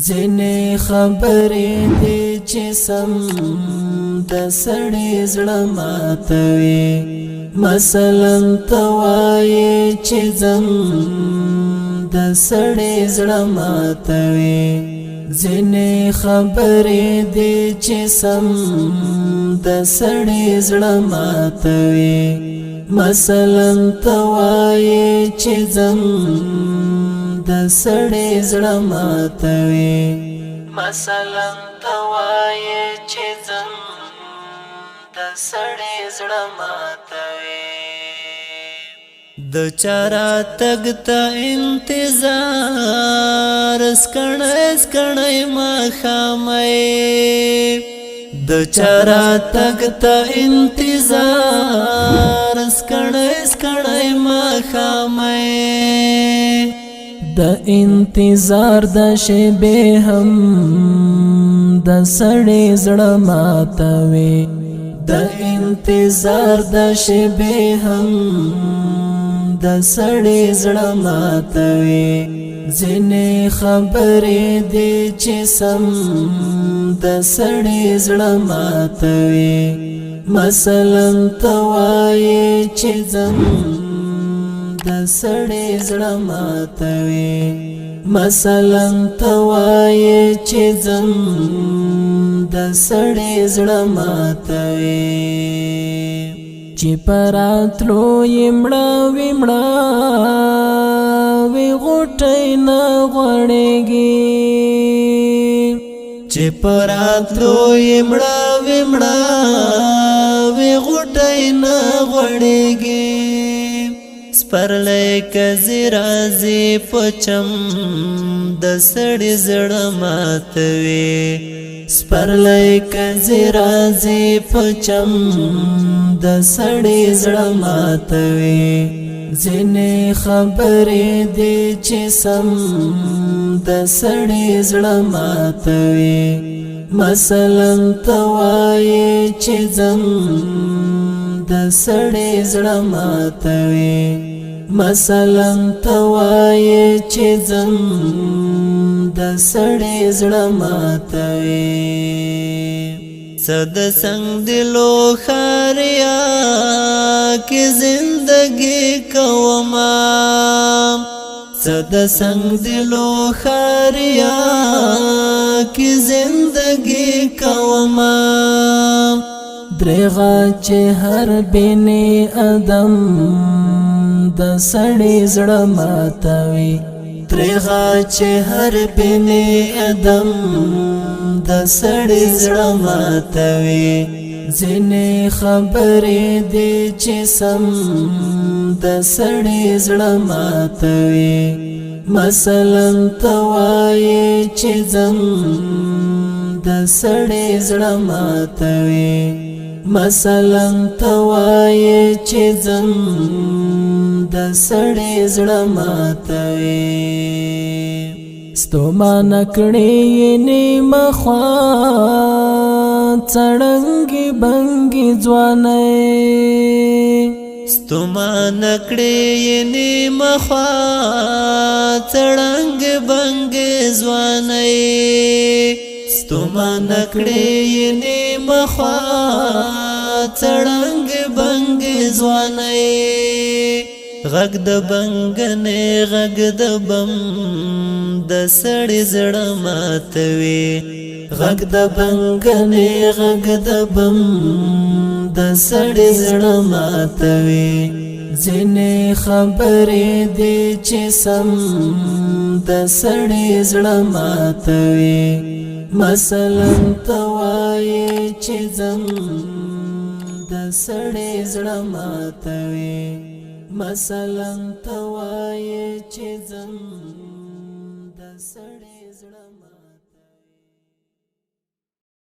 زینې خبرې دي چې سم د سړي زړه ماتوي مثلا توایې چې زم د سړي زړه ماتوي زینې خبرې دي چې سم د سړي زړه ماتوي مثلا توایې چې زم د سړي زړه ماتوي مثلا توایې چې زم د سړي زړه ماتوي د چارا تګ ته انتظار سکړې مخامې د چارا تګ ته انتظار سکړې مخامې د انتظار د شیبې هم د سړي زړه ماتوي د انتظار د شیبې هم د سړي زړه ماتوي ځینې خبرې دي چې سم د سړي زړه ماتوي مثلا توایې چې زم د سړي زړه ماتوي مثلا توایې چې زم د سړي زړه ماتوي چې پراتلو یې مړه وی غوټۍ نه غوړېږي چې پراتلو یې مړه وی غوټۍ نه غوړېږي سپرلی کزی رازی پچم د سړي زړه ماتوي سپرلی کزی رازی پچم د سړي زړه ماتوي ځینې خبرې دي چې سم د سړي زړه ماتوي مثلا توایې چې زم د سړي زړه ماتوي مثلا توایې چې زم د سړي زړه ماتوي صد سنگ دلو خاریا کی زندگی کوما صد سنگ دلو خاریا کی زندگی کوما درغا چې هر بني ادم د سړي زړه ماتوي درغا چې هر بني ادم د سړي زړه ماتوي ځینې خبرې دي چې سم د سړي زړه ماتوي مثلا توایې چې زم د سړي زړه ماتوي مثلا توایې چې زم د سړي زړه ماتوي ستومانه کړې نیمه خوا څړنګې بنګې ځوانۍ ستومانه کړې نیمه خوا څړنګې بنګې ځوانۍ ستومانه کړې نیمه خوا څړنګې بنګې ځوانۍ غږ د بنګنې غږ د بم د سړي زړه ماتوي غږ د بنګنې غږ د بم د سړي زړه ماتوي ځینې خبرې دي چې سم د سړي زړه ماتوي مثلا توایې چې زم د سړي زړه ماتوي مثلا توایې چې زم د سړي زړه